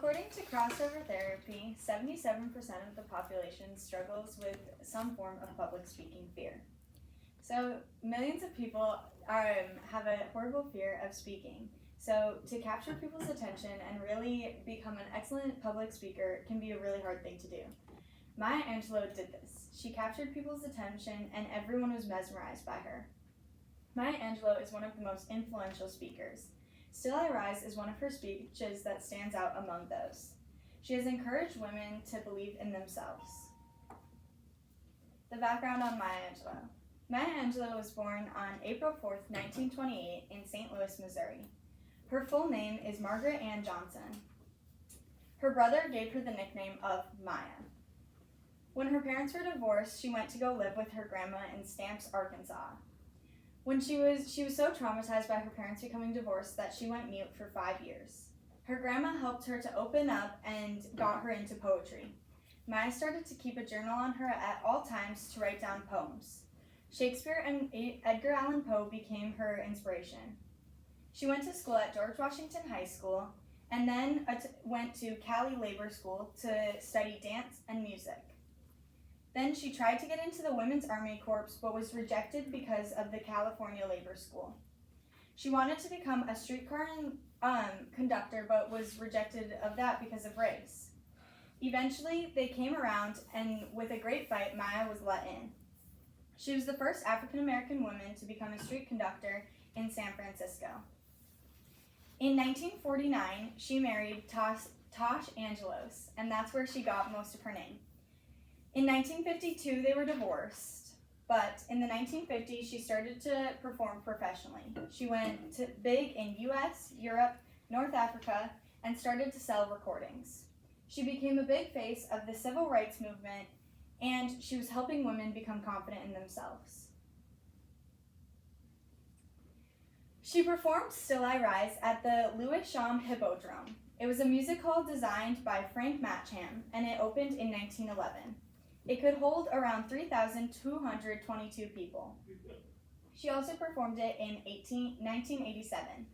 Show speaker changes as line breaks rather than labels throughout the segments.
according to crossover therapy, 77% of the population struggles with some form of public speaking fear. So millions of people have a horrible fear of speaking. So to capture people's attention and really become an excellent public speaker can be a really hard thing to do. Maya Angelou did this. She captured people's attention and everyone was mesmerized by her. Maya Angelou is one of the most influential speakers. Still I Rise is one of her speeches that stands out among those. She has encouraged women to believe in themselves. The background on Maya Angelou. Maya Angelou was born on April 4th, 1928 in St. Louis, Missouri. Her full name is Margaret Ann Johnson. Her brother gave her the nickname of Maya. When her parents were divorced, she went to go live with her grandma in Stamps, Arkansas. When she was so traumatized by her parents becoming divorced that she went mute for 5 years. Her grandma helped her to open up and got her into poetry. Maya started to keep a journal on her at all times to write down poems. Shakespeare and Edgar Allan Poe became her inspiration. She went to school at George Washington High School and then went to Cali Labor School to study dance and music. Then she tried to get into the Women's Army Corps but was rejected because of the California Labor School. She wanted to become a streetcar conductor but was rejected of that because of race. Eventually, they came around and with a great fight, Maya was let in. She was the first African American woman to become a street conductor in San Francisco. In 1949, she married Tosh Angelos, and that's where she got most of her name. In 1952, they were divorced, but in the 1950s, she started to perform professionally. She went big in US, Europe, North Africa, and started to sell recordings. She became a big face of the civil rights movement, and she was helping women become confident in themselves. She performed Still I Rise at the Lewisham Hippodrome. It was a music hall designed by Frank Matcham, and it opened in 1911. It could hold around 3,222 people. She also performed it in 1987.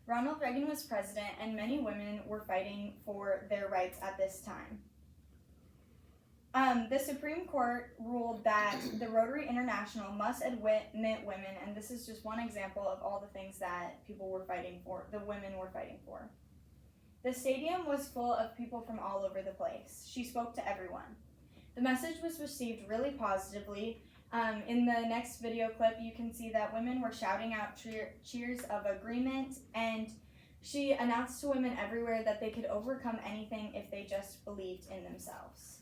Ronald Reagan was president, and many women were fighting for their rights at this time. The Supreme Court ruled that the Rotary International must admit women, and this is just one example of all the things that people were fighting for, the women were fighting for. The stadium was full of people from all over the place. She spoke to everyone. The message was received really positively. In the next video clip, you can see that women were shouting out cheers of agreement, and she announced to women everywhere that they could overcome anything if they just believed in themselves.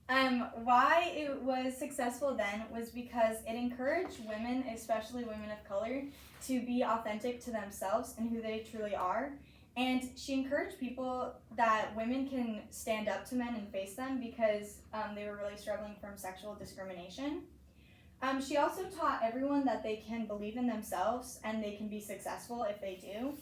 Why it was successful then was because it encouraged women, especially women of color, to be authentic to themselves and who they truly are. And she encouraged people that women can stand up to men and face them because they were really struggling from sexual discrimination. She also taught everyone that they can believe in themselves and they can be successful if they do.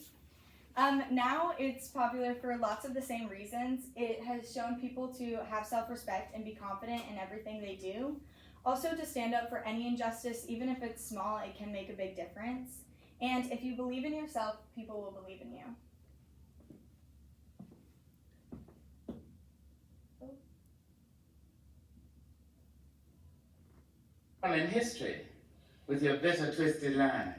Now it's popular for lots of the same reasons. It has shown people to have self-respect and be confident in everything they do. Also to stand up for any injustice, even if it's small, it can make a big difference. And if you believe in yourself, people will believe in you.
In history, with your bitter, twisted lies,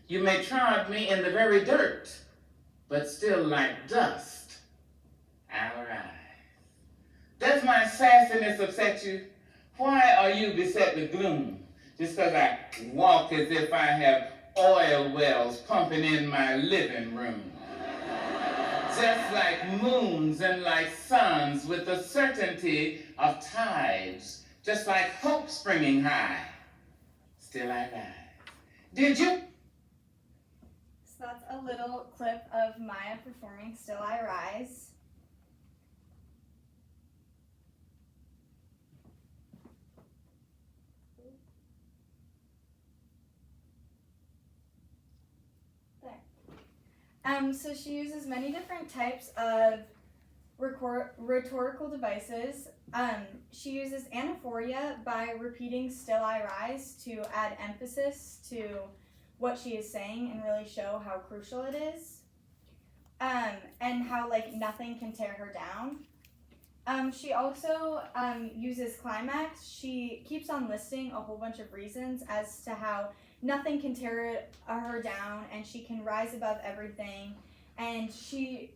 you may trod me in the very dirt, but still like dust, I'll rise. Does my sassiness upset you? Why are you beset with gloom? Just because I walk as if I have oil wells pumping in my living room. Just like moons and like suns with the certainty of tides, just like hope springing high, still I rise. Did you?
So that's a little clip of Maya performing Still I Rise. There. So she uses many different types of rhetorical devices. She uses anaphoria by repeating Still I Rise to add emphasis to what she is saying and really show how crucial it is. and how like nothing can tear her down. She also uses climax. She keeps on listing a whole bunch of reasons as to how nothing can tear her down, and she can rise above everything. And she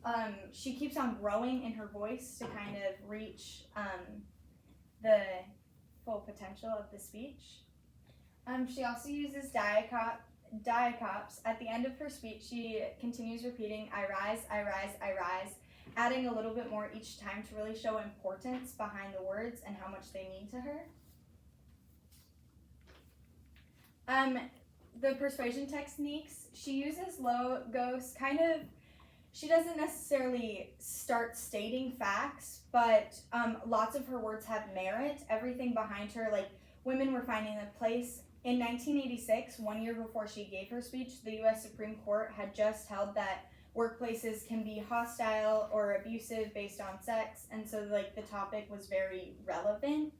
keeps on growing in her voice to kind of reach the full potential of the speech. She also uses diacops. At the end of her speech, she continues repeating, I rise, I rise, I rise, adding a little bit more each time to really show importance behind the words and how much they mean to her. The persuasion techniques, she uses logos she doesn't necessarily start stating facts, but lots of her words have merit. Everything behind her, like women were finding a place. In 1986, 1 year before she gave her speech, the U.S. Supreme Court had just held that workplaces can be hostile or abusive based on sex, and so like the topic was very relevant.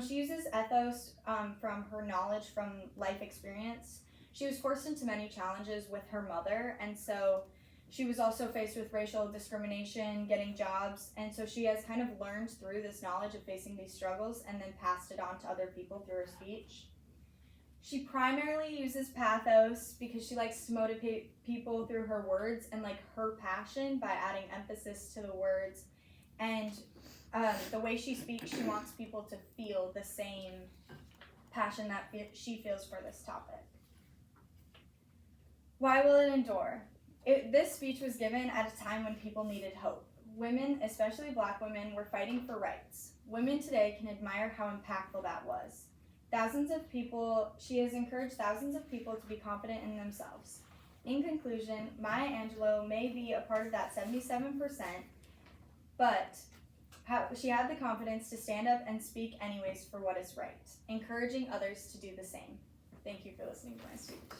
She uses ethos from her knowledge from life experience. She was forced into many challenges with her mother, and so she was also faced with racial discrimination, getting jobs, and so she has kind of learned through this knowledge of facing these struggles and then passed it on to other people through her speech. She primarily uses pathos because she likes to motivate people through her words and like her passion by adding emphasis to the words. And the way she speaks, she wants people to feel the same passion that she feels for this topic. Why will it endure? This speech was given at a time when people needed hope. Women, especially Black women, were fighting for rights. Women today can admire how impactful that was. She has encouraged thousands of people to be confident in themselves. In conclusion, Maya Angelou may be a part of that 77%, but she had the confidence to stand up and speak anyways for what is right, encouraging others to do the same. Thank you for listening to my speech.